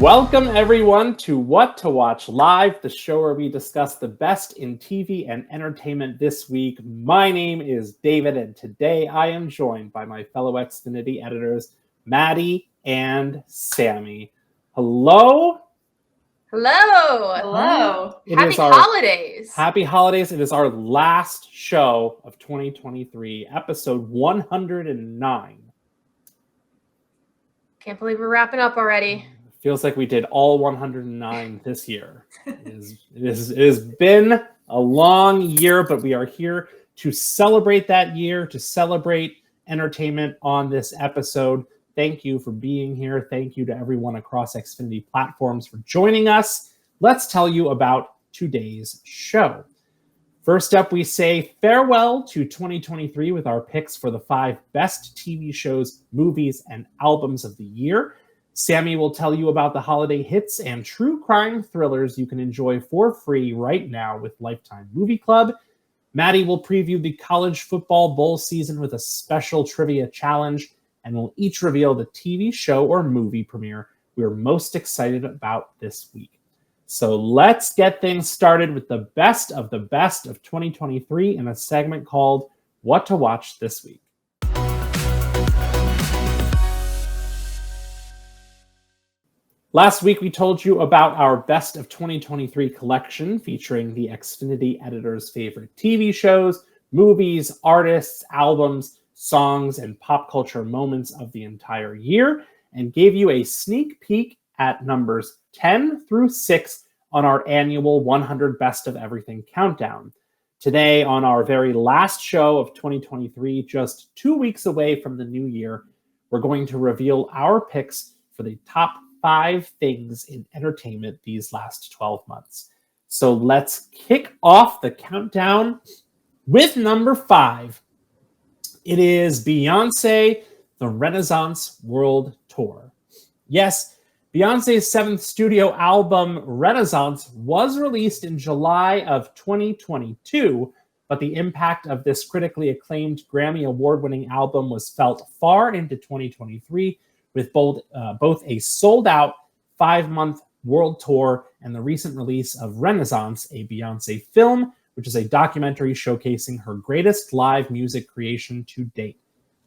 Welcome, everyone, to What to Watch Live, the show where we discuss the best in TV and entertainment this week. My name is David, and today I am joined by my fellow Xfinity editors, Maddie and Sammy. Hello. Hello. Hello. Happy holidays. Happy holidays. It is our last show of 2023, episode 109. Can't believe we're wrapping up already. Feels like we did all 109 this year. It has been a long year, but we are here to celebrate that year, to celebrate entertainment on this episode. Thank you for being here. Thank you to everyone across Xfinity platforms for joining us. Let's tell you about today's show. First up, we say farewell to 2023 with our picks for the 5 best TV shows, movies, and albums of the year. Sammy will tell you about the holiday hits and true crime thrillers you can enjoy for free right now with Lifetime Movie Club. Maddie will preview the college football bowl season with a special trivia challenge, and we'll each reveal the TV show or movie premiere we're most excited about this week. So let's get things started with the best of 2023 in a segment called What to Watch This Week. Last week, we told you about our Best of 2023 collection featuring the Xfinity editors' favorite TV shows, movies, artists, albums, songs, and pop culture moments of the entire year, and gave you a sneak peek at numbers 10 through 6 on our annual 100 Best of Everything countdown. Today, on our very last show of 2023, just 2 weeks away from the new year, we're going to reveal our picks for the top 5 things in entertainment these last 12 months. So let's kick off the countdown with number 5. It is Beyonce, the Renaissance World Tour. Yes, Beyonce's 7th studio album, Renaissance, was released in July of 2022, but the impact of this critically acclaimed Grammy Award-winning album was felt far into 2023, with both a sold-out 5-month world tour and the recent release of Renaissance, a Beyonce film, which is a documentary showcasing her greatest live music creation to date.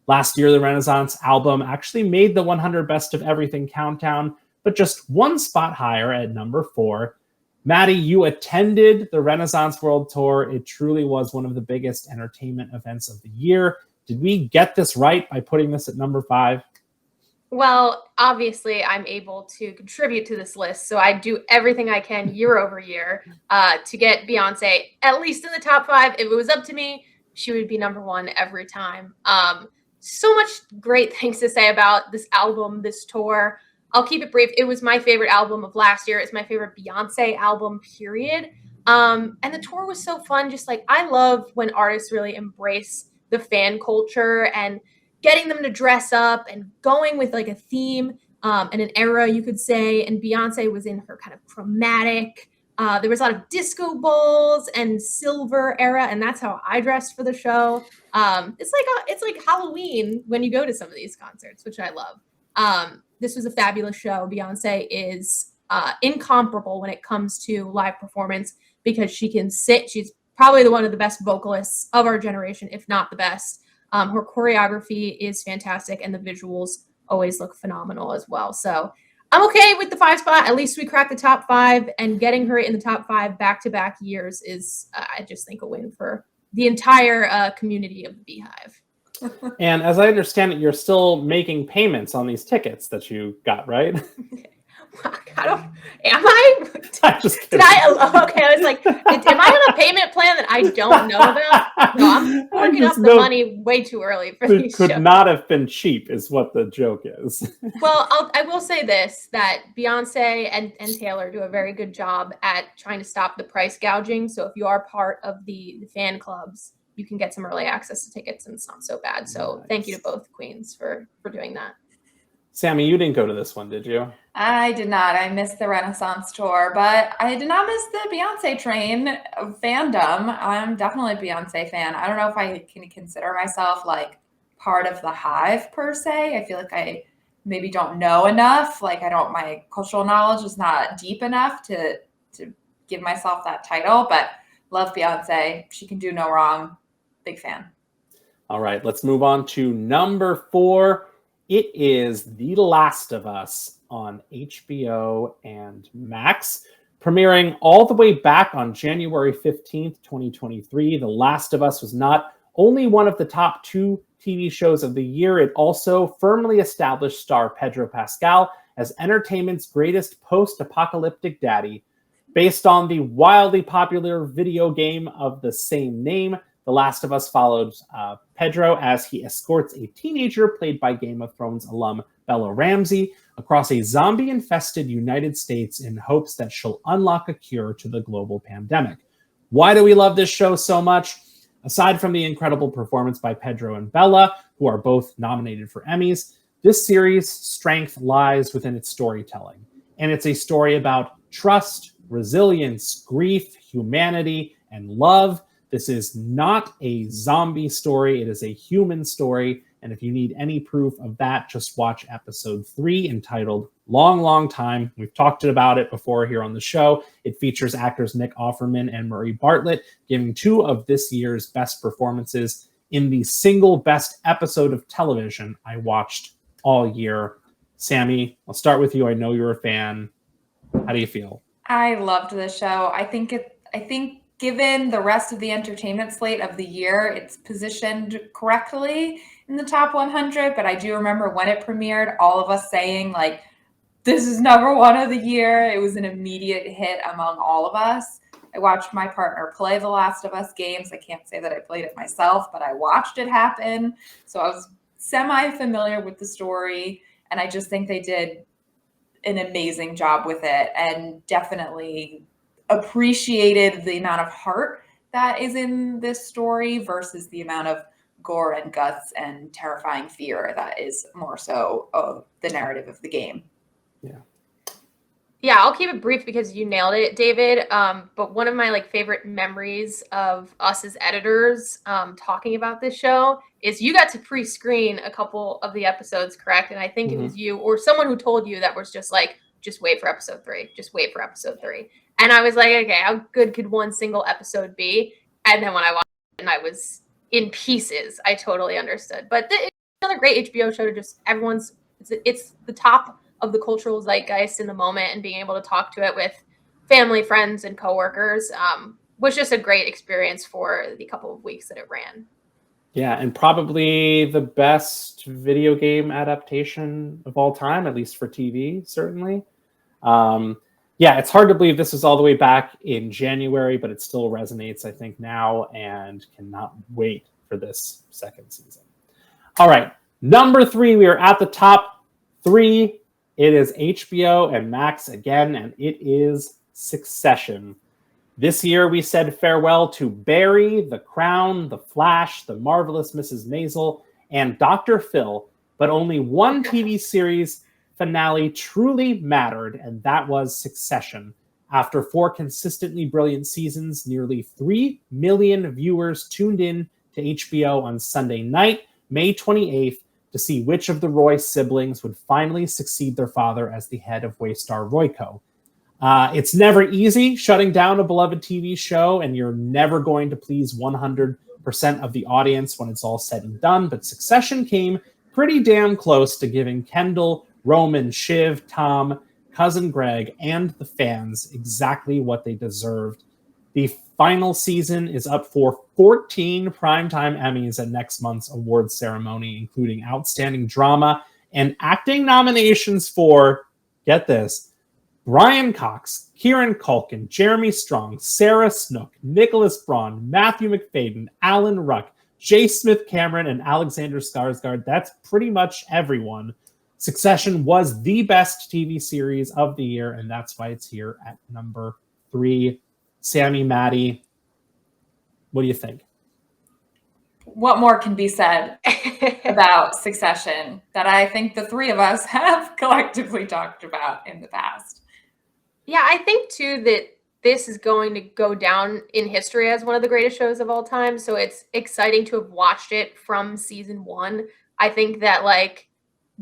Last year, the Renaissance album actually made the 100 Best of Everything countdown, but just 1 spot higher at number 4. Maddie, you attended the Renaissance World Tour. It truly was one of the biggest entertainment events of the year. Did we get this right by putting this at number 5? Well, obviously, I'm able to contribute to this list, so I do everything I can year over year to get Beyonce at least in the top 5. If it was up to me, she would be number 1 every time. So much great things to say about this album, this tour. I'll keep it brief. It was my favorite album of last year. It's my favorite Beyonce album, period. And the tour was so fun. Just like, I love when artists really embrace the fan culture and getting them to dress up and going with like a theme and an era, you could say. And Beyonce was in her kind of chromatic. There was a lot of disco balls and silver era, and that's how I dressed for the show. It's like Halloween when you go to some of these concerts, which I love. This was a fabulous show. Beyonce is incomparable when it comes to live performance because she can sit. She's probably one of the best vocalists of our generation, if not the best. Her choreography is fantastic, and the visuals always look phenomenal as well. So I'm okay with the 5 spot. At least we cracked the top 5, and getting her in the top 5 back-to-back years is, I just think, a win for the entire community of the Beehive. And as I understand it, you're still making payments on these tickets that you got, right? Am I? I'm just kidding. I was like, am I on a payment plan that I don't know about? No, I'm working up the money way too early for these shows. It could not have been cheap is what the joke is. Well, I will say this, that Beyonce and Taylor do a very good job at trying to stop the price gouging. So if you are part of the fan clubs, you can get some early access to tickets, and it's not so bad. So Thank you to both queens for doing that. Sammy, you didn't go to this one, did you? I did not. I missed the Renaissance tour, but I did not miss the Beyonce train of fandom. I'm definitely a Beyonce fan. I don't know if I can consider myself like part of the hive per se. I feel like I maybe don't know enough. Like my cultural knowledge is not deep enough to give myself that title, but love Beyonce. She can do no wrong. Big fan. All right, let's move on to number 4. It is The Last of Us on HBO and Max. Premiering all the way back on January 15th, 2023, The Last of Us was not only one of the top 2 TV shows of the year, it also firmly established star Pedro Pascal as entertainment's greatest post-apocalyptic daddy. Based on the wildly popular video game of the same name, The Last of Us followed Pedro as he escorts a teenager played by Game of Thrones alum Bella Ramsey across a zombie-infested United States in hopes that she'll unlock a cure to the global pandemic. Why do we love this show so much? Aside from the incredible performance by Pedro and Bella, who are both nominated for Emmys, this series' strength lies within its storytelling. And it's a story about trust, resilience, grief, humanity, and love. This is not a zombie story. It is a human story. And if you need any proof of that, just watch episode 3 entitled Long, Long Time. We've talked about it before here on the show. It features actors Nick Offerman and Murray Bartlett giving 2 of this year's best performances in the single best episode of television I watched all year. Sammy, I'll start with you. I know you're a fan. How do you feel? I loved this show. I think given the rest of the entertainment slate of the year, it's positioned correctly in the top 100. But I do remember when it premiered, all of us saying, like, this is number 1 of the year. It was an immediate hit among all of us. I watched my partner play The Last of Us games. I can't say that I played it myself, but I watched it happen. So I was semi-familiar with the story. And I just think they did an amazing job with it, and definitely appreciated the amount of heart that is in this story versus the amount of gore and guts and terrifying fear that is more so of the narrative of the game. Yeah, I'll keep it brief because you nailed it, David. But one of my favorite memories of us as editors talking about this show is you got to pre-screen a couple of the episodes, correct? And I think it was you or someone who told you that was just like, just wait for episode 3. Just wait for episode 3. And I was like, okay, how good could one single episode be? And then when I watched it and I was in pieces, I totally understood. But it's another great HBO show to just it's the top of the cultural zeitgeist in the moment, and being able to talk to it with family, friends, and coworkers was just a great experience for the couple of weeks that it ran. Yeah, and probably the best video game adaptation of all time, at least for TV, certainly. Yeah, it's hard to believe this was all the way back in January, but it still resonates, I think, now, and cannot wait for this second season. All right, number 3, we are at the top 3. It is HBO and Max again, and it is Succession. This year, we said farewell to Barry, The Crown, The Flash, The Marvelous Mrs. Maisel, and Dr. Phil, but only one TV series finale truly mattered, and that was Succession. After 4 consistently brilliant seasons, nearly 3 million viewers tuned in to HBO on Sunday night, May 28th, to see which of the Roy siblings would finally succeed their father as the head of Waystar Royco. It's never easy shutting down a beloved TV show, and you're never going to please 100% of the audience when it's all said and done, but Succession came pretty damn close to giving Kendall, Roman, Shiv, Tom, Cousin Greg, and the fans exactly what they deserved. The final season is up for 14 primetime Emmys at next month's awards ceremony, including Outstanding Drama and Acting nominations for, get this, Brian Cox, Kieran Culkin, Jeremy Strong, Sarah Snook, Nicholas Braun, Matthew McFadden, Alan Ruck, J. Smith Cameron, and Alexander Skarsgård. That's pretty much everyone. Succession was the best TV series of the year, and that's why it's here at number 3. Sammy, Maddie, what do you think? What more can be said about Succession that I think the 3 of us have collectively talked about in the past? Yeah, I think too that this is going to go down in history as one of the greatest shows of all time. So it's exciting to have watched it from season 1. I think that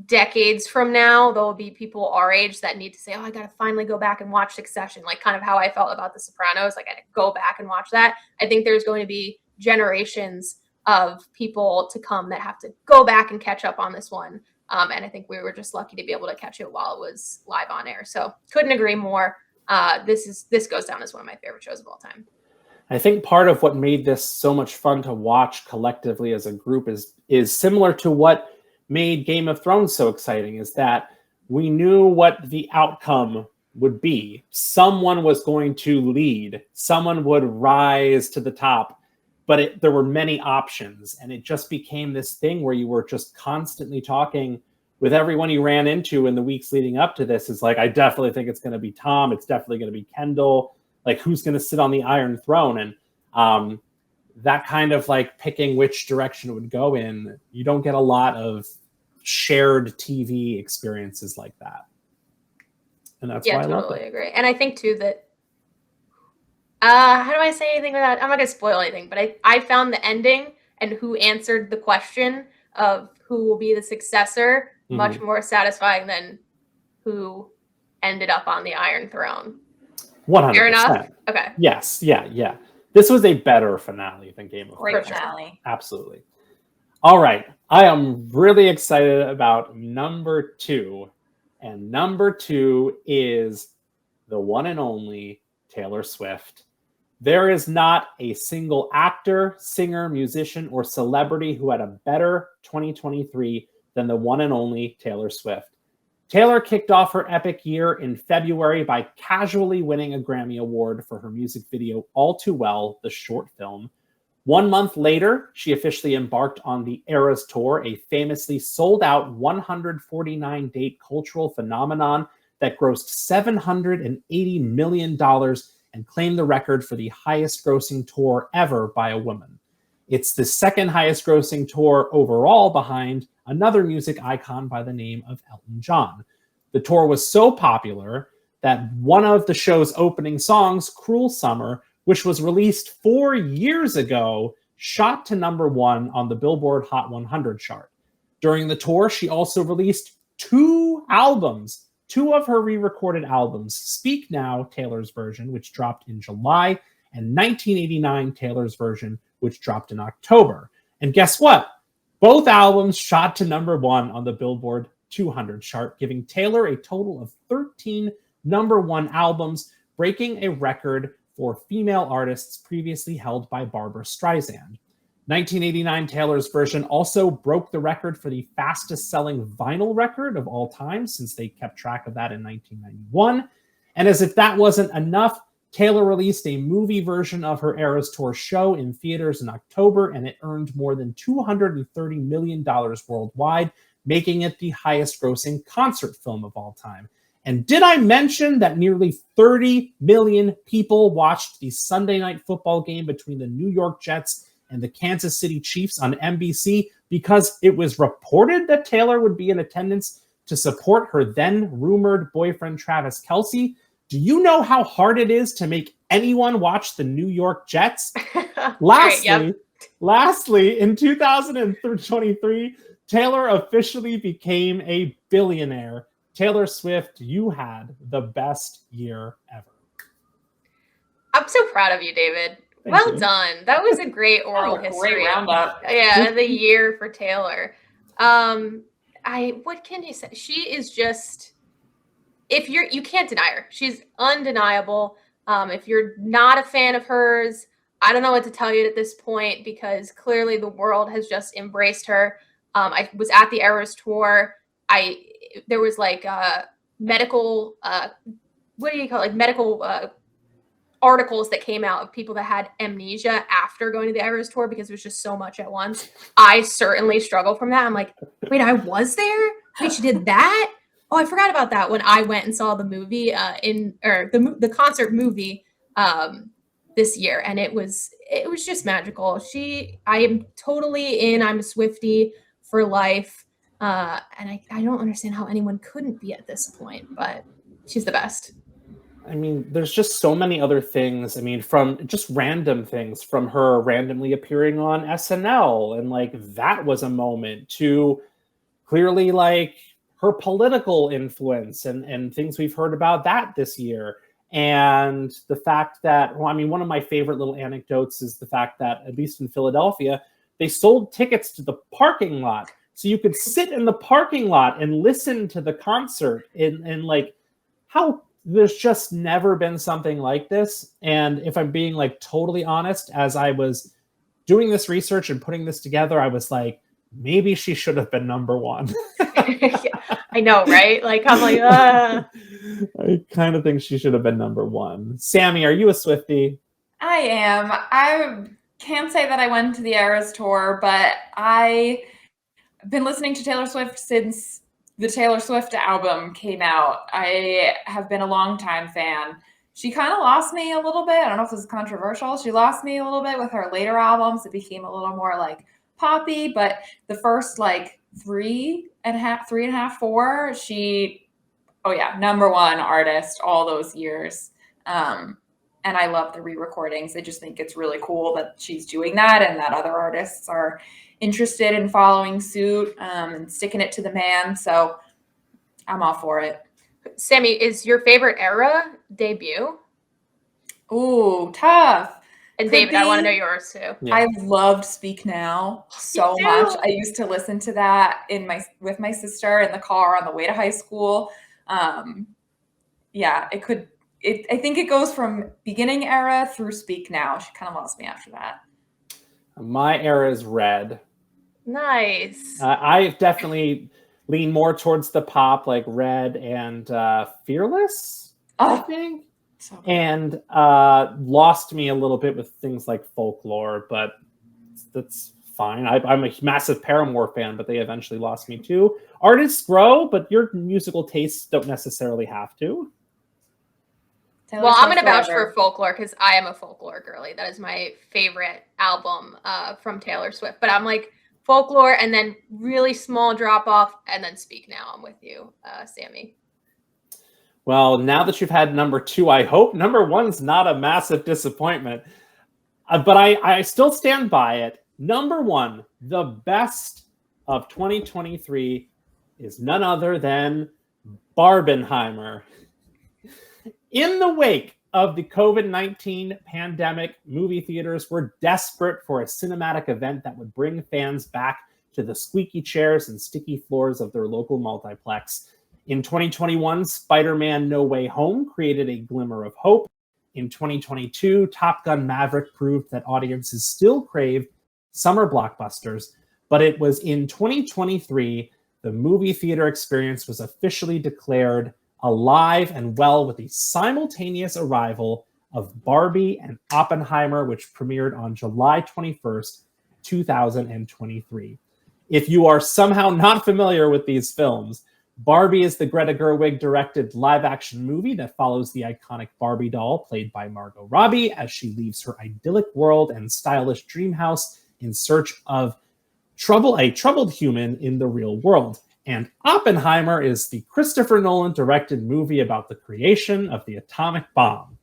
decades from now, there will be people our age that need to say, oh, I got to finally go back and watch Succession, like kind of how I felt about The Sopranos. Like, I got to go back and watch that. I think there's going to be generations of people to come that have to go back and catch up on this one. And I think we were just lucky to be able to catch it while it was live on air. So couldn't agree more. This goes down as one of my favorite shows of all time. I think part of what made this so much fun to watch collectively as a group is similar to what made Game of Thrones so exciting, is that we knew what the outcome would be. Someone was going to lead. Someone would rise to the top. But there were many options, and it just became this thing where you were just constantly talking with everyone you ran into in the weeks leading up to this. Is like, I definitely think it's going to be Tom. It's definitely going to be Kendall. Like, who's going to sit on the Iron Throne? And that kind of like picking which direction it would go in, you don't get a lot of shared TV experiences like that. And that's why I love it. Totally agree. And I think too that, how do I say anything without, I'm not going to spoil anything, but I found the ending and who answered the question of who will be the successor much more satisfying than who ended up on the Iron Throne. 100%. Fair enough? Okay. Yes. Yeah. This was a better finale than Game of Thrones. Great finale. Absolutely. All right. I am really excited about number 2. And number 2 is the one and only Taylor Swift. There is not a single actor, singer, musician, or celebrity who had a better 2023 than the one and only Taylor Swift. Taylor kicked off her epic year in February by casually winning a Grammy Award for her music video All Too Well, the short film. 1 month later, she officially embarked on the Eras Tour, a famously sold-out 149-date cultural phenomenon that grossed $780 million and claimed the record for the highest-grossing tour ever by a woman. It's the second highest-grossing tour overall behind another music icon by the name of Elton John. The tour was so popular that one of the show's opening songs, Cruel Summer, which was released 4 years ago, shot to number 1 on the Billboard Hot 100 chart. During the tour, she also released 2 albums, 2 of her re-recorded albums, Speak Now, Taylor's version, which dropped in July, and 1989, Taylor's version, which dropped in October. And guess what? Both albums shot to number 1 on the Billboard 200 chart, giving Taylor a total of 13 number 1 albums, breaking a record for female artists previously held by Barbra Streisand. 1989 Taylor's version also broke the record for the fastest selling vinyl record of all time, since they kept track of that in 1991. And as if that wasn't enough, Taylor released a movie version of her Eras Tour show in theaters in October, and it earned more than $230 million worldwide, making it the highest grossing concert film of all time. And did I mention that nearly 30 million people watched the Sunday night football game between the New York Jets and the Kansas City Chiefs on NBC because it was reported that Taylor would be in attendance to support her then rumored boyfriend Travis Kelce? Do you know how hard it is to make anyone watch the New York Jets? Lastly, in 2023, Taylor officially became a billionaire. Taylor Swift, you had the best year ever. I'm so proud of you, David. Well done. That was a great oral history. Great roundup. Yeah, the year for Taylor. What can you say? She is just, you can't deny her. She's undeniable. If you're not a fan of hers, I don't know what to tell you at this point, because clearly the world has just embraced her. I was at the Eras Tour. There was like medical, what do you call it? Like medical articles that came out of people that had amnesia after going to the Eras Tour because it was just so much at once. I certainly struggle from that. I'm like, wait, I was there? Wait, she did that? Oh, I forgot about that when I went and saw the movie the concert movie this year, and it was just magical. I am totally in. I'm a Swiftie for life. And I don't understand how anyone couldn't be at this point, but she's the best. I mean, there's just so many other things. I mean, from just random things, from her randomly appearing on SNL, and like that was a moment, to clearly like her political influence and things we've heard about that this year. And the fact that, well, I mean, one of my favorite little anecdotes is the fact that, at least in Philadelphia, they sold tickets to the parking lot. So you could sit in the parking lot and listen to the concert. And like, how there's just never been something like this. And if I'm being like totally honest, as I was doing this research and putting this together, I was like, maybe she should have been number one. I know, right? Like, I'm like, I kind of think she should have been number one. Sammy, are you a Swiftie? I am. I can't say that I went to the Eras tour, but I've been listening to Taylor Swift since the Taylor Swift album came out. I have been a longtime fan. She kind of lost me a little bit. I don't know if this is controversial. She lost me a little bit with her later albums. It became a little more like poppy, but the first like three and a half, 4, number one artist all those years. And I love the re-recordings. I just think it's really cool that she's doing that and that other artists are interested in following suit and sticking it to the man. So I'm all for it. Sammy, is your favorite era debut? Ooh, tough. And David, I want to know yours too. Yeah. I loved Speak Now so much. I used to listen to that with my sister in the car on the way to high school. I think it goes from beginning era through Speak Now. She kind of lost me after that. My era is Red. Nice. I definitely lean more towards the pop, like Red and Fearless, I think. So and lost me a little bit with things like Folklore, but that's fine. I'm a massive Paramore fan, but they eventually lost me too. Artists grow, but your musical tastes don't necessarily have to. Well, I'm going to vouch for Folklore because I am a Folklore girly. That is my favorite album from Taylor Swift. But I'm like Folklore and then really small drop off and then Speak Now. I'm with you, Sammy. Well, now that you've had number 2, I hope number 1's not a massive disappointment. But I still stand by it. Number 1, the best of 2023 is none other than Barbenheimer. In the wake of the COVID-19 pandemic, movie theaters were desperate for a cinematic event that would bring fans back to the squeaky chairs and sticky floors of their local multiplex. In 2021, Spider-Man No Way Home created a glimmer of hope. In 2022, Top Gun Maverick proved that audiences still crave summer blockbusters. But it was in 2023, the movie theater experience was officially declared alive and well with the simultaneous arrival of Barbie and Oppenheimer, which premiered on July 21st, 2023. If you are somehow not familiar with these films, Barbie is the Greta Gerwig-directed live-action movie that follows the iconic Barbie doll played by Margot Robbie as she leaves her idyllic world and stylish dream house in search of a troubled human in the real world. And Oppenheimer is the Christopher Nolan-directed movie about the creation of the atomic bomb.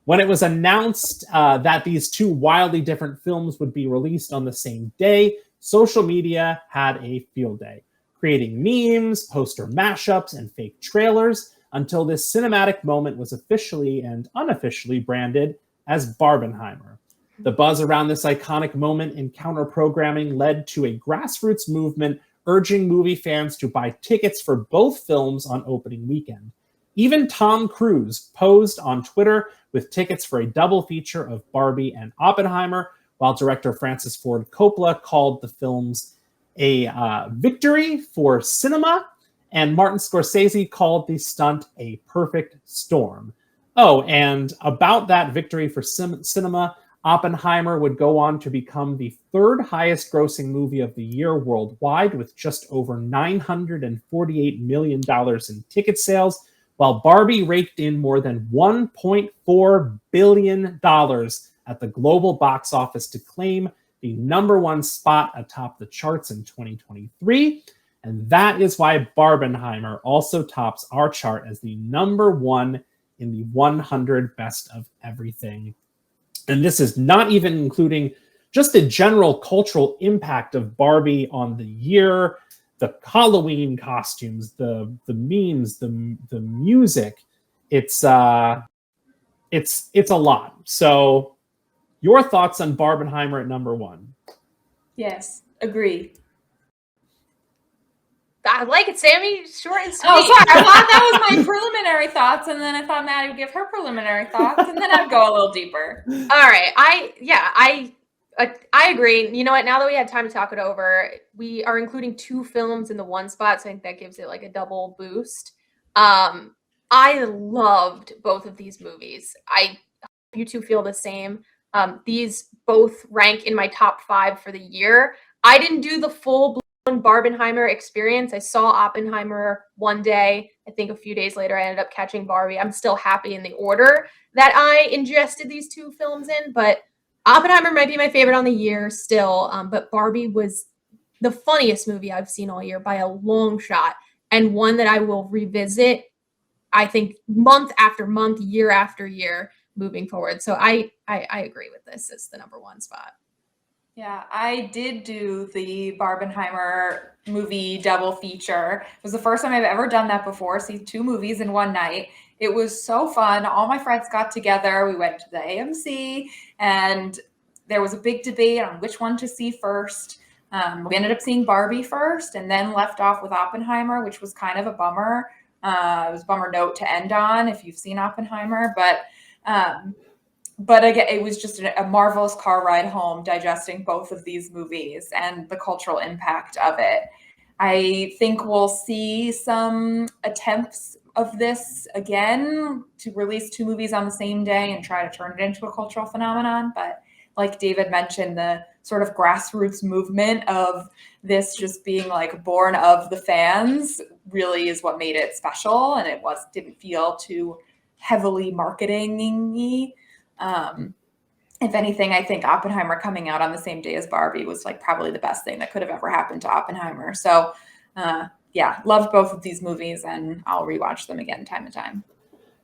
When it was announced that these two wildly different films would be released on the same day, social media had a field day, creating memes, poster mashups, and fake trailers until this cinematic moment was officially and unofficially branded as Barbenheimer. The buzz around this iconic moment in counter-programming led to a grassroots movement urging movie fans to buy tickets for both films on opening weekend. Even Tom Cruise posed on Twitter with tickets for a double feature of Barbie and Oppenheimer, while director Francis Ford Coppola called the films a victory for cinema, and Martin Scorsese called the stunt a perfect storm. Oh, and about that victory for cinema, Oppenheimer would go on to become the 3rd highest grossing movie of the year worldwide with just over $948 million in ticket sales, while Barbie raked in more than $1.4 billion at the global box office to claim the number 1 spot atop the charts in 2023. And that is why Barbenheimer also tops our chart as the number 1 in the 100 best of everything. And this is not even including just the general cultural impact of Barbie on the year, the Halloween costumes, the memes, the music. It's a lot. So your thoughts on Barbenheimer at number 1? Yes, agree. I like it, Sammy. Short and sweet. Oh, sorry. I thought that was my preliminary thoughts, and then I thought Maddie would give her preliminary thoughts, and then I'd go a little deeper. All right. I agree. You know what? Now that we had time to talk it over, we are including 2 films in the one spot, so I think that gives it like a double boost. I loved both of these movies. I hope you two feel the same. These both rank in my top 5 for the year. I didn't do the full Barbenheimer experience. I saw Oppenheimer one day. I think a few days later I ended up catching Barbie. I'm still happy in the order that I ingested these 2 films in, but Oppenheimer might be my favorite on the year still. But Barbie was the funniest movie I've seen all year by a long shot, and one that I will revisit, I think, month after month, year after year moving forward. So I agree with this as the number 1 spot. Yeah, I did do the Barbenheimer movie double feature. It was the first time I've ever done that before, see 2 movies in one night. It was so fun. All my friends got together. We went to the AMC, and there was a big debate on which one to see first. We ended up seeing Barbie first and then left off with Oppenheimer, which was kind of a bummer. It was a bummer note to end on if you've seen Oppenheimer, but again, it was just a marvelous car ride home, digesting both of these movies and the cultural impact of it. I think we'll see some attempts of this again to release 2 movies on the same day and try to turn it into a cultural phenomenon. But like David mentioned, the sort of grassroots movement of this just being like born of the fans really is what made it special. And it didn't feel too heavily marketing-y. If anything, I think Oppenheimer coming out on the same day as Barbie was like probably the best thing that could have ever happened to Oppenheimer. So, yeah, loved both of these movies, and I'll rewatch them again time and time.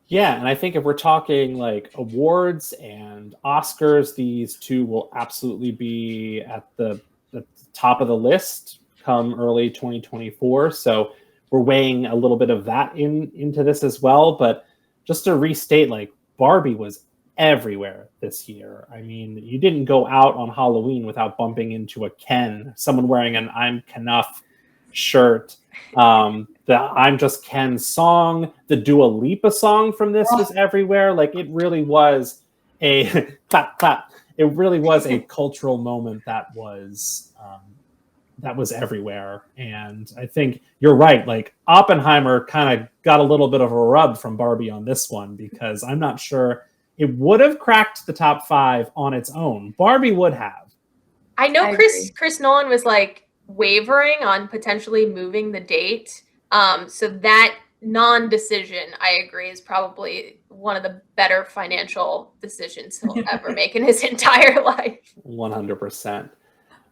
Yeah, and I think if we're talking like awards and Oscars, these 2 will absolutely be at the top of the list come early 2024. So we're weighing a little bit of that into this as well. But just to restate, like, Barbie was everywhere this year. I mean, you didn't go out on Halloween without bumping into a Ken, someone wearing an I'm Kenough shirt. The I'm Just Ken song, the Dua Lipa song from this was everywhere. Like, it really was a clap, clap. It really was a cultural moment that was everywhere. And I think you're right. Like, Oppenheimer kind of got a little bit of a rub from Barbie on this one, because I'm not sure it would have cracked the top 5 on its own. Barbie would have. I know Chris Nolan was like wavering on potentially moving the date. So that non-decision, I agree, is probably one of the better financial decisions he'll ever make in his entire life. 100%.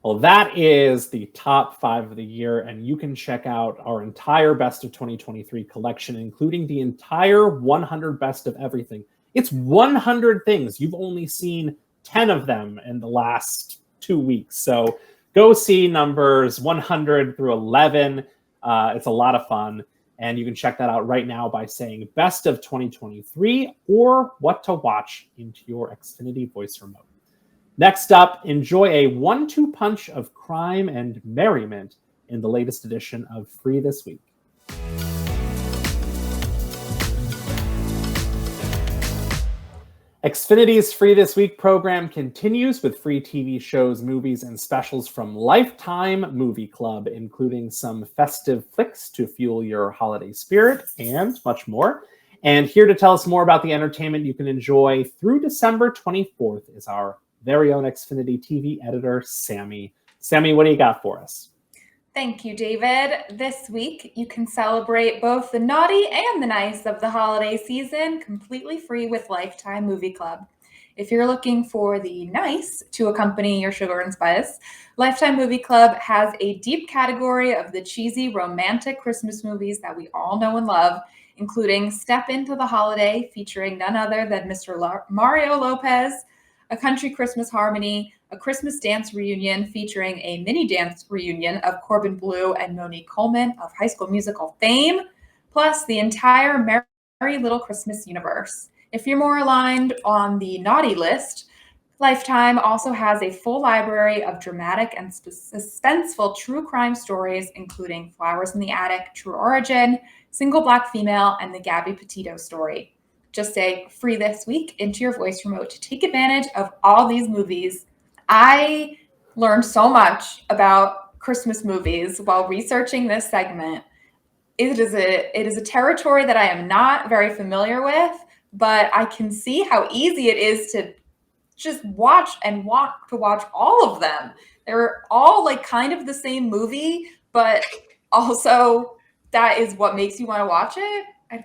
Well, that is the top 5 of the year, and you can check out our entire Best of 2023 collection, including the entire 100 Best of Everything. It's 100 things. You've only seen 10 of them in the last 2 weeks. So go see numbers 100 through 11. It's a lot of fun. And you can check that out right now by saying Best of 2023 or what to watch into your Xfinity voice remote. Next up, enjoy a 1-2 punch of crime and merriment in the latest edition of Free This Week. Xfinity's Free This Week program continues with free TV shows, movies, and specials from Lifetime Movie Club, including some festive flicks to fuel your holiday spirit and much more. And here to tell us more about the entertainment you can enjoy through December 24th is our very own Xfinity TV editor, Sammy. Sammy, what do you got for us? Thank you, David. This week, you can celebrate both the naughty and the nice of the holiday season completely free with Lifetime Movie Club. If you're looking for the nice to accompany your sugar and spice, Lifetime Movie Club has a deep category of the cheesy romantic Christmas movies that we all know and love, including Step Into the Holiday, featuring none other than Mr. Mario Lopez, A Country Christmas Harmony, a Christmas dance reunion featuring a mini dance reunion of Corbin Bleu and Monique Coleman of High School Musical fame, plus the entire Merry Little Christmas universe. If you're more aligned on the naughty list, Lifetime also has a full library of dramatic and suspenseful true crime stories, including Flowers in the Attic, True Origin, Single Black Female, and the Gabby Petito story. Just say free this week into your voice remote to take advantage of all these movies. I learned so much about Christmas movies while researching this segment. It is a territory that I am not very familiar with, but I can see how easy it is to just watch all of them. They're all like kind of the same movie, but also that is what makes you want to watch it. I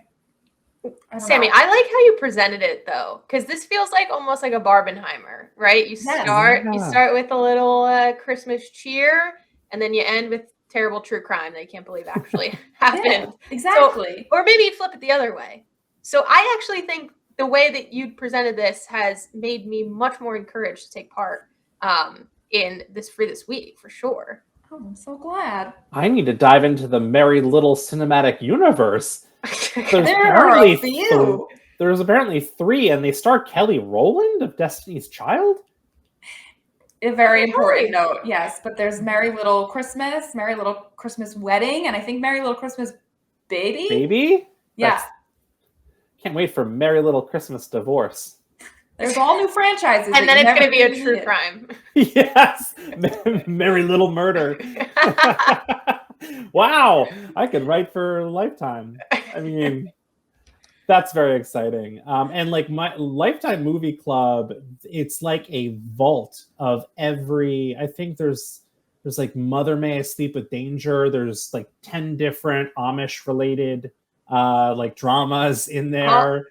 don't Sammy, know. I like how you presented it though, because this feels like almost like a Barbenheimer, right? You start with a little Christmas cheer, and then you end with terrible true crime that you can't believe actually happened. Yeah, exactly. Or maybe you flip it the other way. So I actually think the way that you presented this has made me much more encouraged to take part in this for this week, for sure. Oh, I'm so glad. I need to dive into the Merry Little cinematic universe. There's apparently 3, and they star Kelly Rowland of Destiny's Child. A very important note, yes. But there's Merry Little Christmas, Merry Little Christmas Wedding, and I think Merry Little Christmas Baby. Baby? Yes. Can't wait for Merry Little Christmas Divorce. There's all new franchises. And then it's going to be a true crime. Yes. Merry Little Murder. Wow. I could write for Lifetime. I mean, that's very exciting. And like my Lifetime Movie Club, it's like a vault of I think there's like Mother May I Sleep with Danger. There's like 10 different Amish related like dramas in there.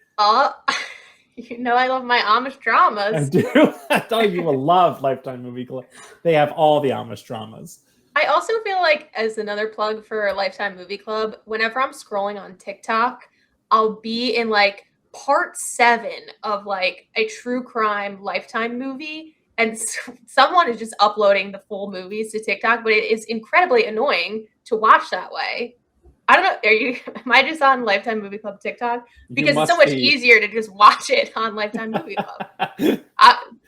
You know I love my Amish dramas. I do. I thought you will love Lifetime Movie Club. They have all the Amish dramas. I also feel like, as another plug for Lifetime Movie Club, whenever I'm scrolling on TikTok, I'll be in like part 7 of like a true crime Lifetime movie, and someone is just uploading the full movies to TikTok, but it is incredibly annoying to watch that way. I don't know. Am I just on Lifetime Movie Club TikTok? Because it's so much easier to just watch it on Lifetime Movie Club.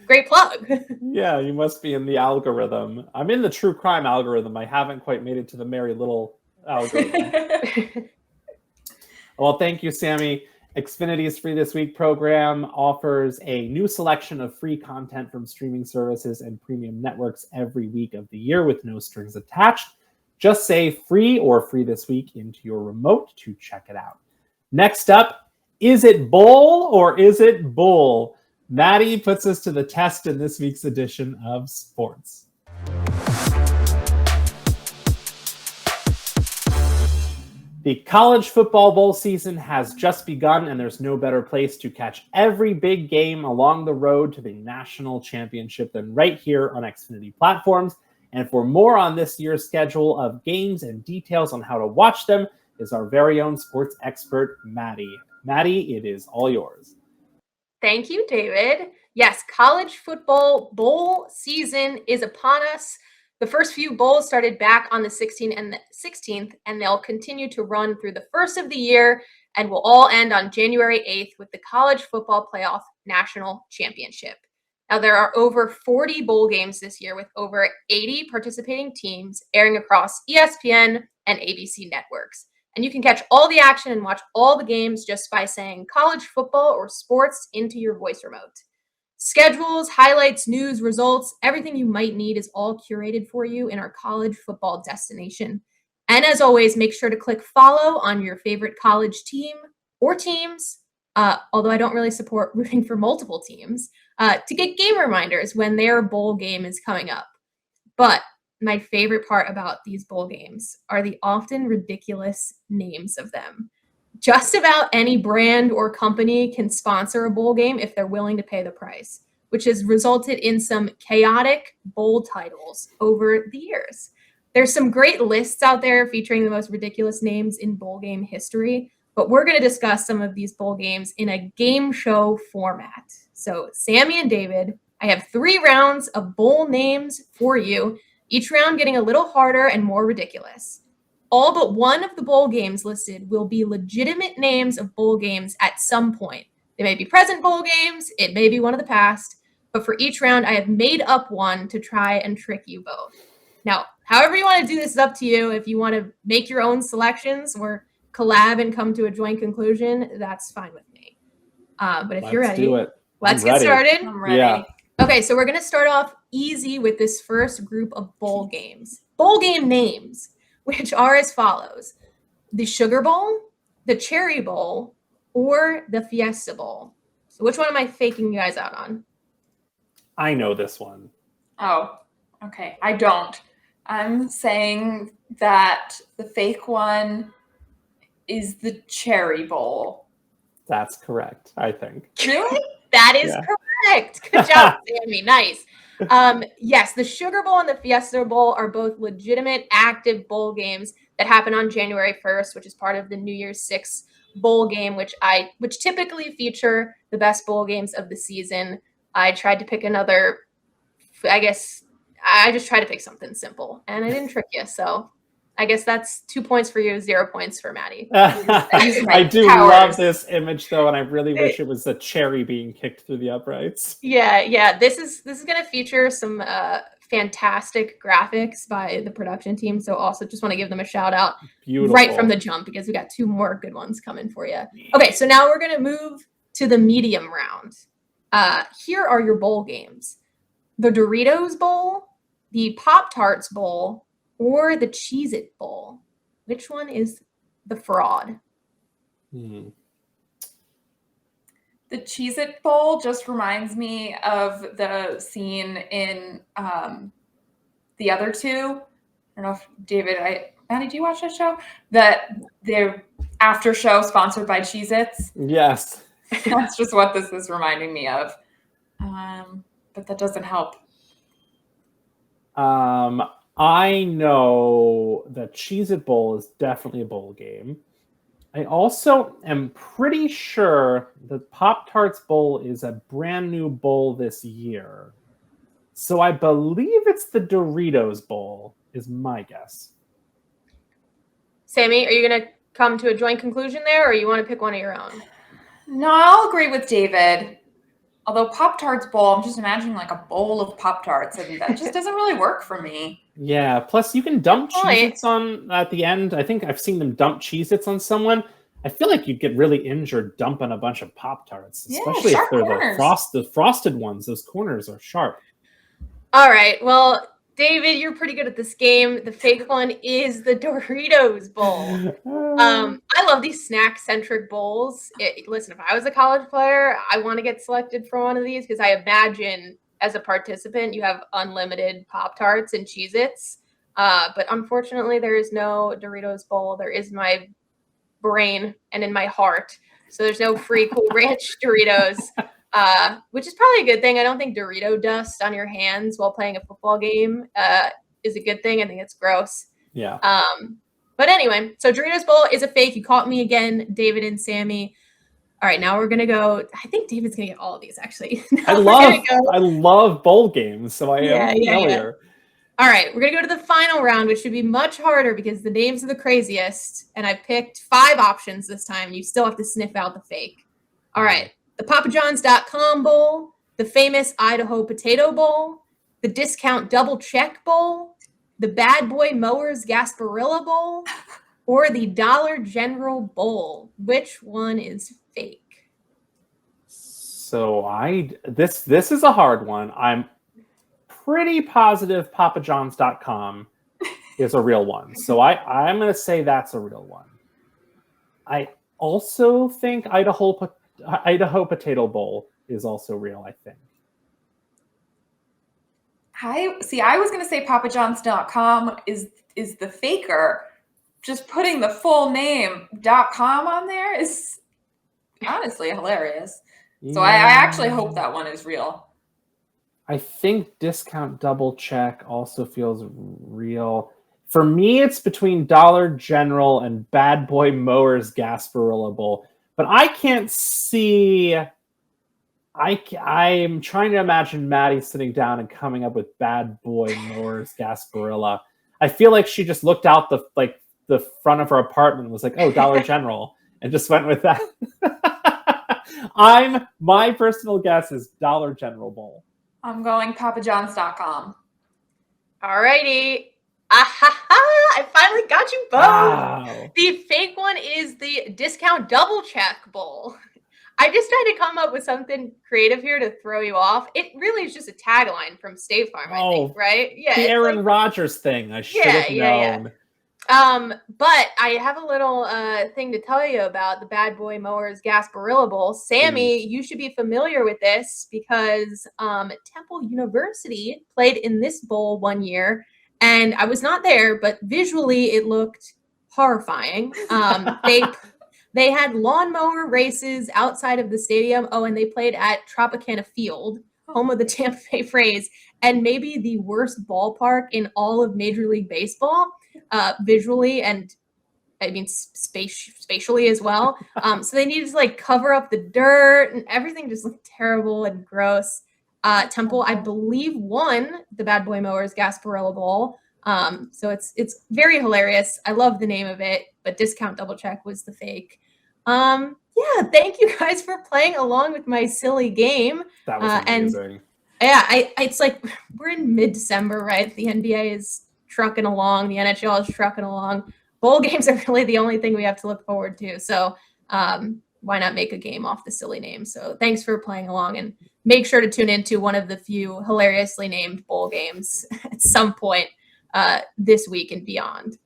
Great plug. Yeah, you must be in the algorithm. I'm in the true crime algorithm. I haven't quite made it to the Merry Little algorithm. Well, thank you, Sammy. Xfinity's Free This Week program offers a new selection of free content from streaming services and premium networks every week of the year with no strings attached. Just say free or free this week into your remote to check it out. Next up, is it bowl or is it bull? Maddie puts us to the test in this week's edition of Sports. The college football bowl season has just begun, and there's no better place to catch every big game along the road to the national championship than right here on Xfinity platforms. And for more on this year's schedule of games and details on how to watch them is our very own sports expert, Maddie. Maddie, it is all yours. Thank you, David. Yes, college football bowl season is upon us. The first few bowls started back on the 16th, and they'll continue to run through the first of the year and will all end on January 8th with the College Football Playoff National Championship. Now, there are over 40 bowl games this year with over 80 participating teams airing across ESPN and ABC networks. And you can catch all the action and watch all the games just by saying college football or sports into your voice remote. Schedules, highlights, news, results, everything you might need is all curated for you in our college football destination. And as always, make sure to click follow on your favorite college team or teams, although I don't really support rooting for multiple teams, to get game reminders when their bowl game is coming up. But my favorite part about these bowl games are the often ridiculous names of them. Just about any brand or company can sponsor a bowl game if they're willing to pay the price, which has resulted in some chaotic bowl titles over the years. There's some great lists out there featuring the most ridiculous names in bowl game history, but we're going to discuss some of these bowl games in a game show format. So Sammy and David, I have 3 rounds of bowl names for you, each round getting a little harder and more ridiculous. All but one of the bowl games listed will be legitimate names of bowl games at some point. They may be present bowl games, it may be one of the past, but for each round, I have made up one to try and trick you both. Now, however you want to do this is up to you. If you want to make your own selections or collab and come to a joint conclusion, that's fine with me. But if you're ready, let's get started. I'm ready. Yeah. Okay, so we're going to start off easy with this first group of bowl games. Bowl game names, which are as follows: the Sugar Bowl, the Cherry Bowl, or the Fiesta Bowl. So which one am I faking you guys out on? I know this one. Oh, okay. I don't. I'm saying that the fake one is the Cherry Bowl. That's correct, I think. Really? That is correct. Good job, Sammy. Nice. Yes, the Sugar Bowl and the Fiesta Bowl are both legitimate, active bowl games that happen on January 1st, which is part of the New Year's Six bowl game, which typically feature the best bowl games of the season. I tried to pick another, I guess I just tried to pick something simple, and I didn't trick you. So I guess that's 2 points for you, 0 points for Maddie. I do love this image, though, and I really wish it was a cherry being kicked through the uprights. Yeah. This is going to feature some fantastic graphics by the production team. So also just want to give them a shout out right from the jump, because we got 2 more good ones coming for you. Okay, so now we're going to move to the medium round. Here are your bowl games: the Doritos Bowl, the Pop-Tarts Bowl, or the Cheez-It Bowl. Which one is the fraud? The Cheez-It Bowl just reminds me of the scene in the other two. I don't know if Maddie, do you watch that show? That their after show sponsored by Cheez-Its. Yes. That's just what this is reminding me of. But that doesn't help. I know the Cheez-It Bowl is definitely a bowl game. I also am pretty sure the Pop-Tarts Bowl is a brand new bowl this year. So I believe it's the Doritos Bowl, is my guess. Sammy, are you going to come to a joint conclusion there, or you want to pick one of your own? No, I'll agree with David. Although Pop-Tarts Bowl, I'm just imagining like a bowl of Pop-Tarts, and that just doesn't really work for me. Yeah, plus you can dump Cheez-Its on at the end. I think I've seen them dump Cheez-Its on someone. I feel like you'd get really injured dumping a bunch of Pop-Tarts, especially if they're the frosted ones. Those corners are sharp. All right, well, David, you're pretty good at this game. The fake one is the Doritos Bowl. I love these snack-centric bowls. Listen, if I was a college player, I want to get selected for one of these, because I imagine as a participant, you have unlimited Pop-Tarts and Cheez-Its. But unfortunately, there is no Doritos Bowl. There is my brain and in my heart. So there's no free Cool Ranch Doritos, which is probably a good thing. I don't think Dorito dust on your hands while playing a football game is a good thing. I think it's gross. Yeah. But anyway, so Doritos Bowl is a fake. You caught me again, David and Sammy. All right, now we're going to go. I think David's going to get all of these, actually. I love bowl games, so I am familiar. Yeah. All right, we're going to go to the final round, which should be much harder because the names are the craziest. And I picked 5 options this time. You still have to sniff out the fake. All right, the PapaJohns.com Bowl, the famous Idaho Potato Bowl, the Discount Double Check Bowl, the Bad Boy Mowers Gasparilla Bowl, or the Dollar General Bowl. Which one is fake? So this is a hard one. I'm pretty positive PapaJohns.com is a real one. So I'm going to say that's a real one. I also think Idaho Potato Bowl is also real, I think. I was going to say PapaJohns.com is the faker. Just putting the full name .com on there is honestly hilarious. So I actually hope that one is real. I think Discount Double Check also feels real. For me, it's between Dollar General and Bad Boy Mowers Gasparilla Bowl. But I can't see I'm trying to imagine Maddie sitting down and coming up with Bad Boy Mowers Gasparilla. I feel like she just looked out the front of her apartment and was like, "Oh, Dollar General," and just went with that. My personal guess is Dollar General Bowl. I'm going papajohns.com. Alrighty. I finally got you both. Wow. The fake one is the Discount Double Check Bowl. I just tried to come up with something creative here to throw you off. It really is just a tagline from State Farm, I think, right? Yeah, the Aaron Rodgers thing. I should have known. But I have a little thing to tell you about the Bad Boy Mowers Gasparilla Bowl. Sammy, you should be familiar with this because Temple University played in this bowl one year, and I was not there, but visually it looked horrifying. They had lawnmower races outside of the stadium. Oh, and they played at Tropicana Field, home of the Tampa Bay Rays, and maybe the worst ballpark in all of Major League Baseball, visually and I mean spatially as well. So they needed to like cover up the dirt and everything just looked terrible and gross. Temple, I believe, won the Bad Boy Mowers Gasparilla Bowl. So it's very hilarious. I love the name of it, but Discount Double Check was the fake. Yeah, thank you guys for playing along with my silly game. That was amazing. And it's like we're in mid-December, right? The NBA is trucking along, the NHL is trucking along. Bowl games are really the only thing we have to look forward to. So why not make a game off the silly name? So thanks for playing along, and make sure to tune into one of the few hilariously named bowl games at some point this week and beyond.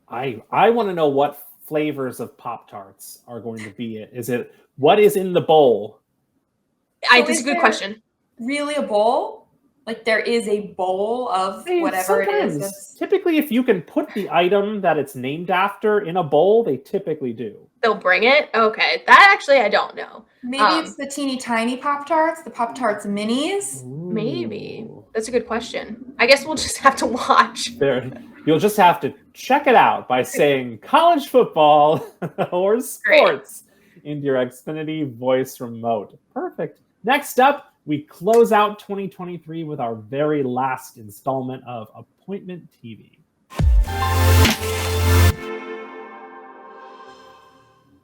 I want to know what flavors of Pop-Tarts are going to be it. Is it what is in the bowl? That's a good question. Really a bowl? Like there is a bowl of whatever it is. Typically, if you can put the item that it's named after in a bowl, they typically do. They'll bring it? Okay. That actually I don't know. Maybe it's the teeny tiny Pop-Tarts, the Pop-Tarts minis. Ooh. Maybe. That's a good question. I guess we'll just have to watch. You'll just have to check it out by saying college football or sports into your Xfinity voice remote. Perfect. Next up, we close out 2023 with our very last installment of Appointment TV.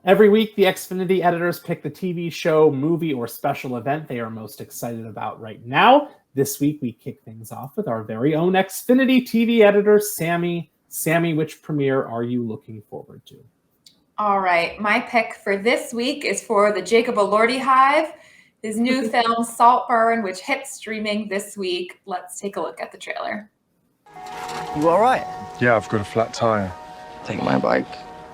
Every week, the Xfinity editors pick the TV show, movie, or special event they are most excited about right now. This week, we kick things off with our very own Xfinity TV editor, Sammy. Sammy, which premiere are you looking forward to? All right. My pick for this week is for the Jacob Elordi Hive, his new film, Saltburn, which hits streaming this week. Let's take a look at the trailer. You all right? Yeah, I've got a flat tire. Take my bike.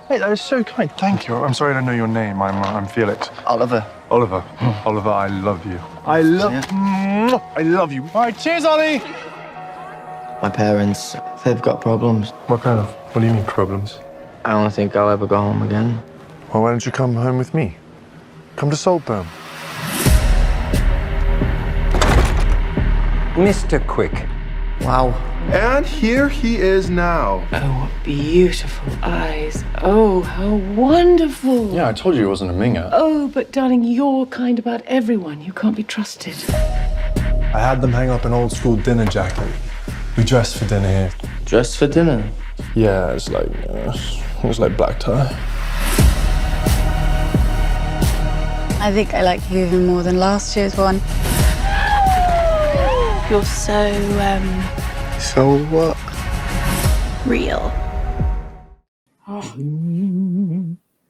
Hey, that is so kind. Thank you. I'm sorry I don't know your name. I'm Felix. Oliver. Oliver. Oliver, I love you. I love you. All right, cheers, Ollie. My parents, they've got problems. What kind of? What do you mean, problems? I don't think I'll ever go home again. Well, why don't you come home with me? Come to Saltburn. Mr. Quick. Wow. And here he is now. Oh, beautiful eyes. Oh, how wonderful. Yeah, I told you he wasn't a minger. Oh, but darling, you're kind about everyone. You can't be trusted. I had them hang up an old school dinner jacket. We dressed for dinner here. Dressed for dinner? Yeah, it's like black tie. I think I like you even more than last year's one. You're so, So what? real.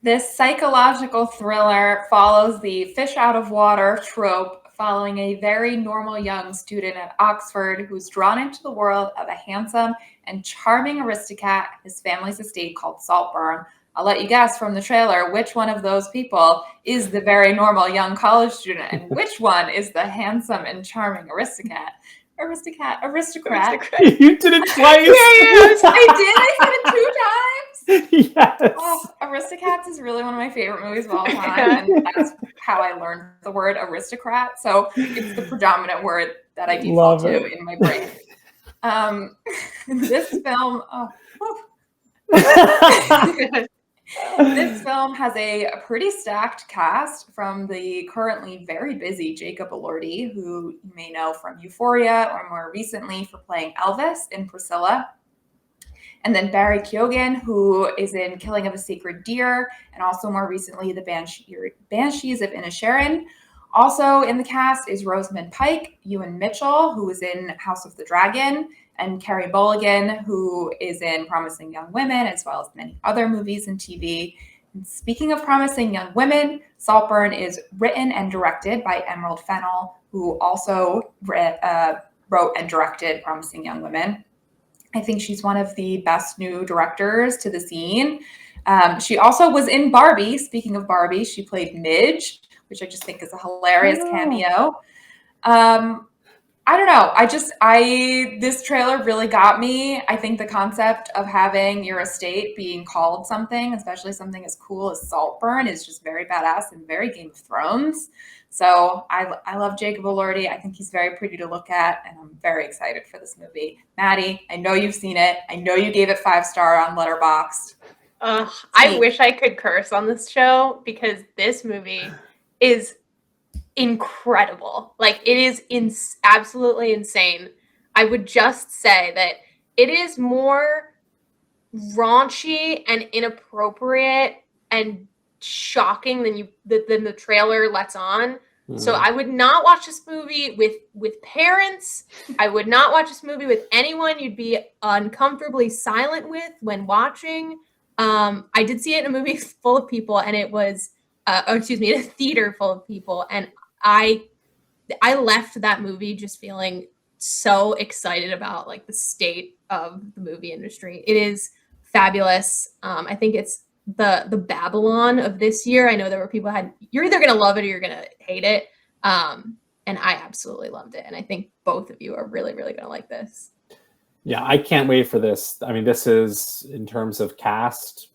This psychological thriller follows the fish out of water trope, following a very normal young student at Oxford who's drawn into the world of a handsome and charming aristocrat at his family's estate called Saltburn. I'll let you guess from the trailer which one of those people is the very normal young college student and which one is the handsome and charming aristocrat. Aristocrat. You did it twice. I did. I said it 2 times. Yes. Oh, Aristocats is really one of my favorite movies of all time, and that's how I learned the word aristocrat. So it's the predominant word that I default to in my brain. This film, This film has a pretty stacked cast from the currently very busy Jacob Elordi, who you may know from Euphoria or more recently for playing Elvis in Priscilla. And then Barry Keoghan, who is in Killing of a Sacred Deer, and also more recently The Banshees of Inisherin. Also in the cast is Rosamund Pike, Ewan Mitchell, who is in House of the Dragon, and Carrie Mulligan, who is in Promising Young Women, as well as many other movies and TV. And speaking of Promising Young Women, Saltburn is written and directed by Emerald Fennell, who also wrote and directed Promising Young Women. I think she's one of the best new directors to the scene. She also was in Barbie. Speaking of Barbie, she played Midge, which I just think is a hilarious cameo. I don't know. This trailer really got me. I think the concept of having your estate being called something, especially something as cool as Saltburn, is just very badass and very Game of Thrones. So I love Jacob Elordi. I think he's very pretty to look at, and I'm very excited for this movie. Maddie, I know you've seen it. I know you gave it 5-star on Letterboxd. I wish I could curse on this show because this movie is incredible. Like, it is absolutely insane. I would just say that it is more raunchy and inappropriate and shocking than the trailer lets on. So I would not watch this movie with parents. I would not watch this movie with anyone you'd be uncomfortably silent with when watching. I did see it in a movie full of people, and it was in a theater full of people, and I left that movie just feeling so excited about like the state of the movie industry. It is fabulous. I think it's the Babylon of this year. I know there were people you're either going to love it or you're going to hate it. And I absolutely loved it. And I think both of you are really, really going to like this. Yeah, I can't wait for this. I mean, this is, in terms of cast,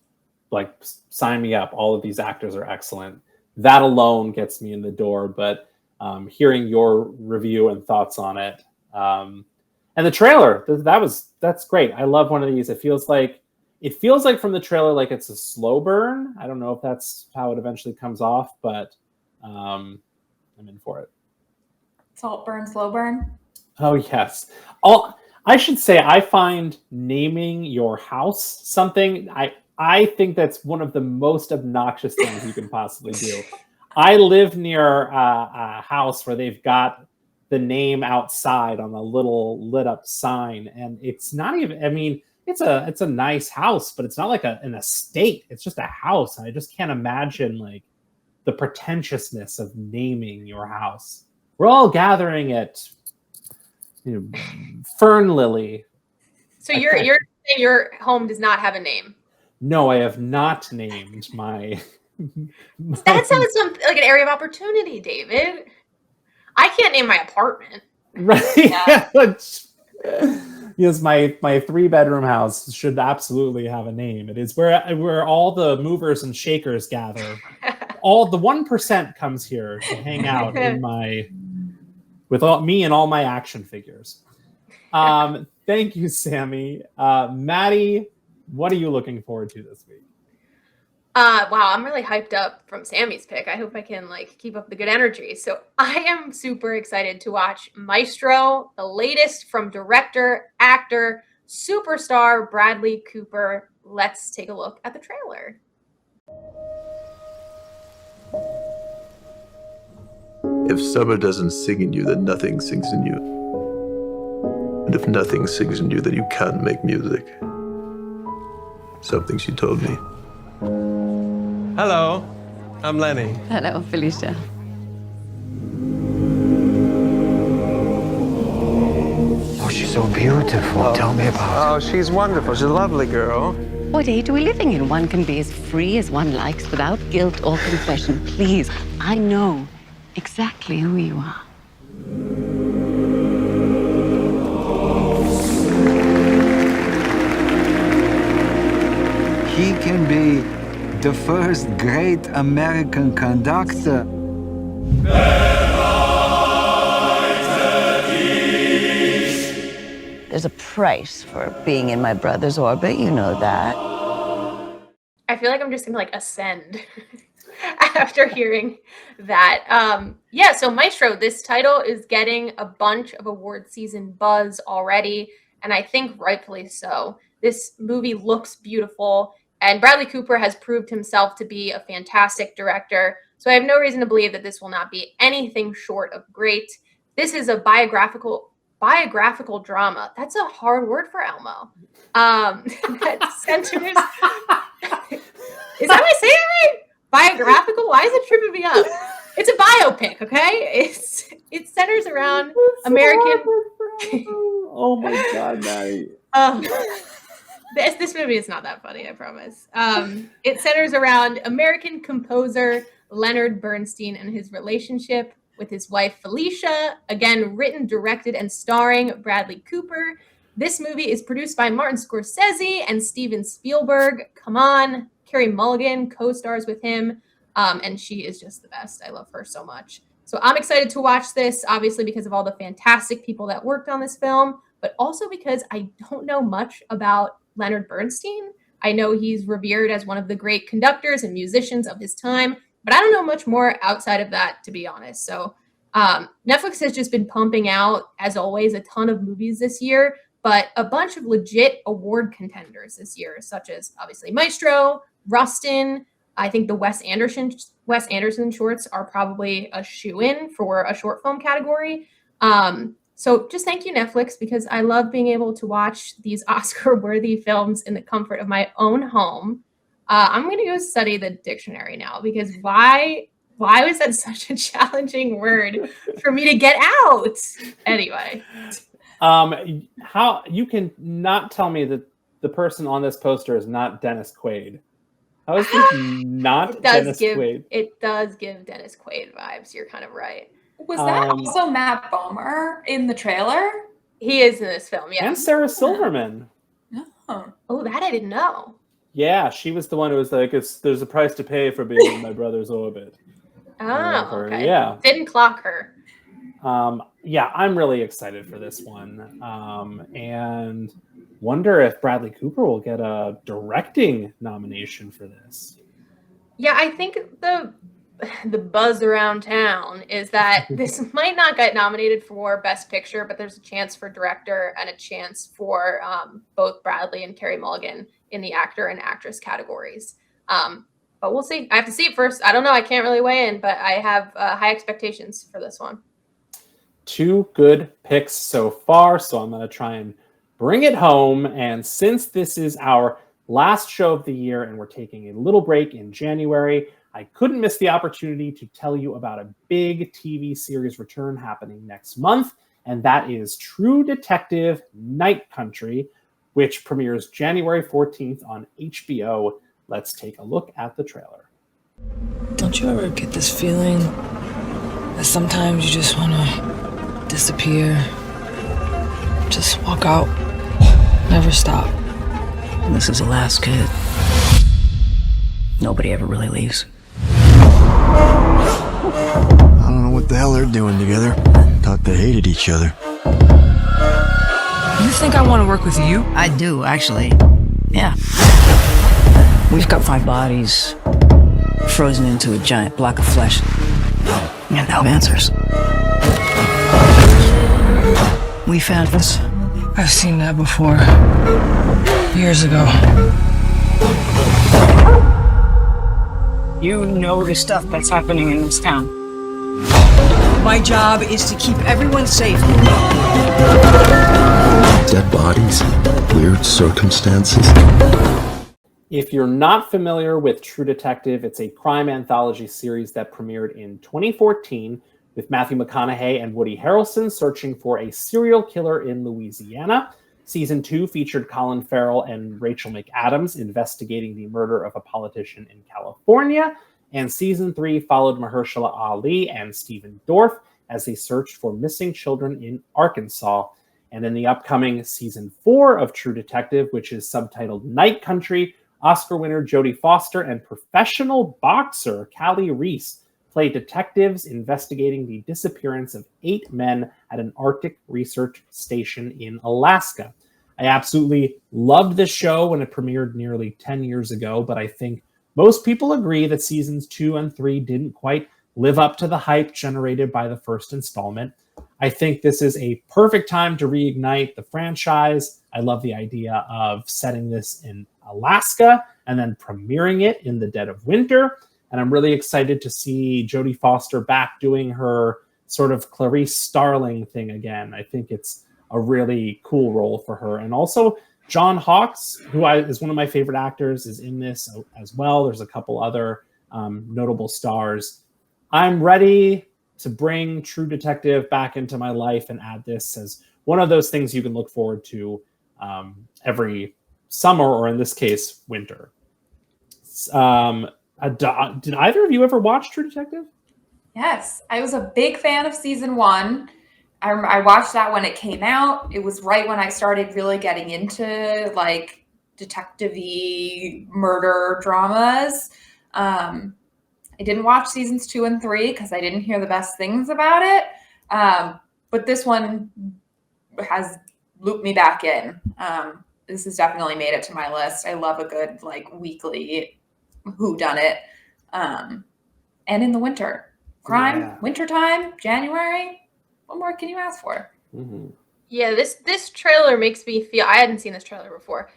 like, sign me up. All of these actors are excellent. That alone gets me in the door. But hearing your review and thoughts on it, and the trailer, that's great. I love one of these. It feels like from the trailer like it's a slow burn. I don't know if that's how it eventually comes off, but I'm in for it. Saltburn, slow burn. Oh yes. I should say, I find naming your house something. I think that's one of the most obnoxious things you can possibly do. I live near a house where they've got the name outside on a little lit up sign, and it's not even. I mean, it's a nice house, but it's not like an estate. It's just a house. And I just can't imagine like the pretentiousness of naming your house. We're all gathering at Fern Lily. So you're saying your home does not have a name? No, I have not named my. That sounds like an area of opportunity, David. I can't name my apartment. Right. Yeah. Yes, my 3-bedroom house should absolutely have a name. It is where all the movers and shakers gather. All the 1% comes here to hang out with me and all my action figures. Thank you, Sammy. Maddie, what are you looking forward to this week? Wow, I'm really hyped up from Sammy's pick. I hope I can keep up the good energy. So I am super excited to watch Maestro, the latest from director, actor, superstar Bradley Cooper. Let's take a look at the trailer. If summer doesn't sing in you, then nothing sings in you. And if nothing sings in you, then you can't make music. Something she told me. Hello, I'm Lenny. Hello, Felicia. Oh, she's so beautiful. Tell me about her. Oh, she's wonderful. She's a lovely girl. What age are we living in? One can be as free as one likes without guilt or confession. Please, I know exactly who you are. He can be the first great American conductor. There's a price for being in my brother's orbit, you know that. I feel like I'm just gonna like ascend after hearing that. Yeah, so Maestro, this title is getting a bunch of award season buzz already, and I think rightfully so. This movie looks beautiful, and Bradley Cooper has proved himself to be a fantastic director. So I have no reason to believe that this will not be anything short of great. This is a biographical drama. That's a hard word for Elmo. That centers. Is that my saying right? Biographical? Why is it tripping me up? It's a biopic, okay? It centers around American. Oh my god, Maddie. This movie is not that funny, I promise. It centers around American composer Leonard Bernstein and his relationship with his wife Felicia. Again, written, directed, and starring Bradley Cooper. This movie is produced by Martin Scorsese and Steven Spielberg. Come on. Carey Mulligan co-stars with him, and she is just the best. I love her so much. So I'm excited to watch this, obviously because of all the fantastic people that worked on this film, but also because I don't know much about Leonard Bernstein. I know he's revered as one of the great conductors and musicians of his time, but I don't know much more outside of that, to be honest. So Netflix has just been pumping out, as always, a ton of movies this year, but a bunch of legit award contenders this year, such as obviously Maestro, Rustin. I think the Wes Anderson shorts are probably a shoo-in for a short film category. So just thank you, Netflix, because I love being able to watch these Oscar-worthy films in the comfort of my own home. I'm going to go study the dictionary now, because why was that such a challenging word for me to get out? Anyway. How you can not tell me that the person on this poster is not Dennis Quaid? How is this not Dennis Quaid? It does give Dennis Quaid vibes. You're kind of right. Was that also Matt Bomer in the trailer? He is in this film, yeah. And Sarah Silverman. Oh, that I didn't know. Yeah, she was the one who was like, there's a price to pay for being in my brother's orbit. Oh, okay. Yeah. Didn't clock her. Yeah, I'm really excited for this one. And wonder if Bradley Cooper will get a directing nomination for this. Yeah, I think the buzz around town is that this might not get nominated for Best Picture, but there's a chance for director and a chance for both Bradley and Carey Mulligan in the actor and actress categories. But we'll see. I have to see it first. I don't know. I can't really weigh in, but I have high expectations for this one. 2 good picks so far, so I'm going to try and bring it home. And since this is our last show of the year and we're taking a little break in January, I couldn't miss the opportunity to tell you about a big TV series return happening next month, and that is True Detective Night Country, which premieres January 14th on HBO. Let's take a look at the trailer. Don't you ever get this feeling that sometimes you just want to disappear, just walk out, never stop? This is Alaska. Nobody ever really leaves. I don't know what the hell they're doing together. Thought they hated each other. You think I want to work with you? I do, actually. Yeah. We've got 5 bodies frozen into a giant block of flesh. And no answers. We found this. I've seen that before. Years ago. You know the stuff that's happening in this town. My job is to keep everyone safe. Dead bodies, weird circumstances. If you're not familiar with True Detective, it's a crime anthology series that premiered in 2014 with Matthew McConaughey and Woody Harrelson searching for a serial killer in Louisiana. Season 2 featured Colin Farrell and Rachel McAdams investigating the murder of a politician in California. And Season 3 followed Mahershala Ali and Stephen Dorff as they searched for missing children in Arkansas. And in the upcoming Season 4 of True Detective, which is subtitled Night Country, Oscar winner Jodie Foster and professional boxer Callie Reese play detectives investigating the disappearance of 8 men at an Arctic research station in Alaska. I absolutely loved this show when it premiered nearly 10 years ago, but I think most people agree that seasons 2 and 3 didn't quite live up to the hype generated by the first installment. I think this is a perfect time to reignite the franchise. I love the idea of setting this in Alaska and then premiering it in the dead of winter. And I'm really excited to see Jodie Foster back doing her sort of Clarice Starling thing again. I think it's a really cool role for her. And also John Hawkes, who is one of my favorite actors, is in this as well. There's a couple other notable stars. I'm ready to bring True Detective back into my life and add this as one of those things you can look forward to every summer, or in this case, winter. Did either of you ever watch True Detective? Yes, I was a big fan of season 1. I watched that when it came out. It was right when I started really getting into like detective-y murder dramas. I didn't watch seasons 2 and 3 because I didn't hear the best things about it. But this one has looped me back in. This has definitely made it to my list. I love a good like weekly whodunit. And in the winter. Crime, wintertime, January. What more can you ask for? Mm-hmm. Yeah, this trailer makes me feel, I hadn't seen this trailer before.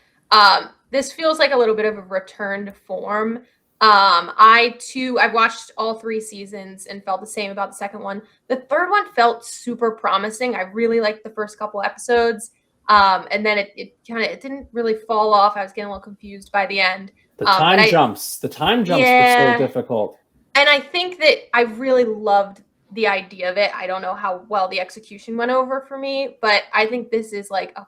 This feels like a little bit of a return to form. I've watched all 3 seasons and felt the same about the second one. The third one felt super promising. I really liked the first couple episodes. And then it didn't really fall off. I was getting a little confused by the end. The time jumps were so difficult. And I think that I really loved the idea of it. I don't know how well the execution went over for me, but I think this is like a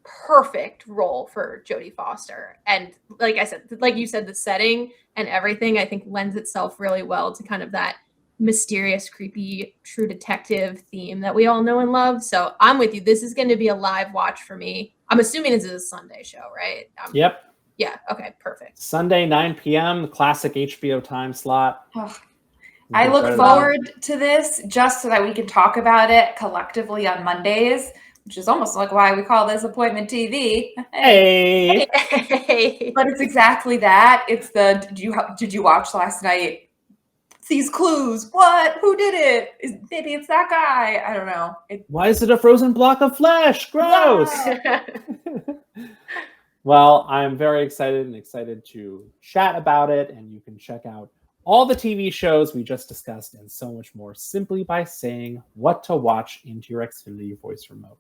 perfect role for Jodie Foster. And like I said, like you said, the setting and everything, I think lends itself really well to kind of that mysterious, creepy, True Detective theme that we all know and love. So I'm with you. This is going to be a live watch for me. I'm assuming this is a Sunday show, right? Yep. Yeah. Okay. Perfect. Sunday, 9 p.m., the classic HBO time slot. Oh, I look forward to this just so that we can talk about it collectively on Mondays, which is almost like why we call this appointment TV. Hey. But it's exactly that. It's the did you watch last night? These clues. What? Who did it? Maybe it's that guy. I don't know. Why is it a frozen block of flesh? Gross. Well, I'm very excited to chat about it, and you can check out all the TV shows we just discussed and so much more simply by saying what to watch into your Xfinity voice remote.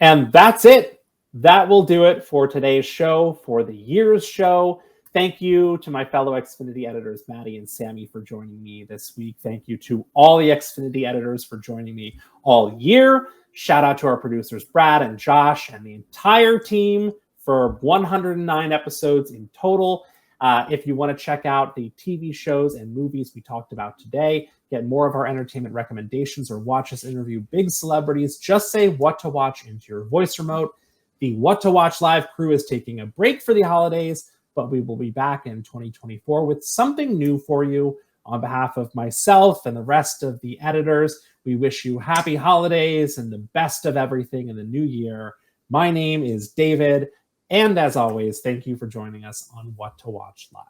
And that's it. That will do it for today's show, for the year's show. Thank you to my fellow Xfinity editors, Maddie and Sammy, for joining me this week. Thank you to all the Xfinity editors for joining me all year. Shout out to our producers, Brad and Josh, and the entire team for 109 episodes in total. If you want to check out the TV shows and movies we talked about today, get more of our entertainment recommendations, or watch us interview big celebrities, just say what to watch into your voice remote. The What to Watch Live crew is taking a break for the holidays, but we will be back in 2024 with something new for you. On behalf of myself and the rest of the editors, we wish you happy holidays and the best of everything in the new year. My name is David. And as always, thank you for joining us on What to Watch Live.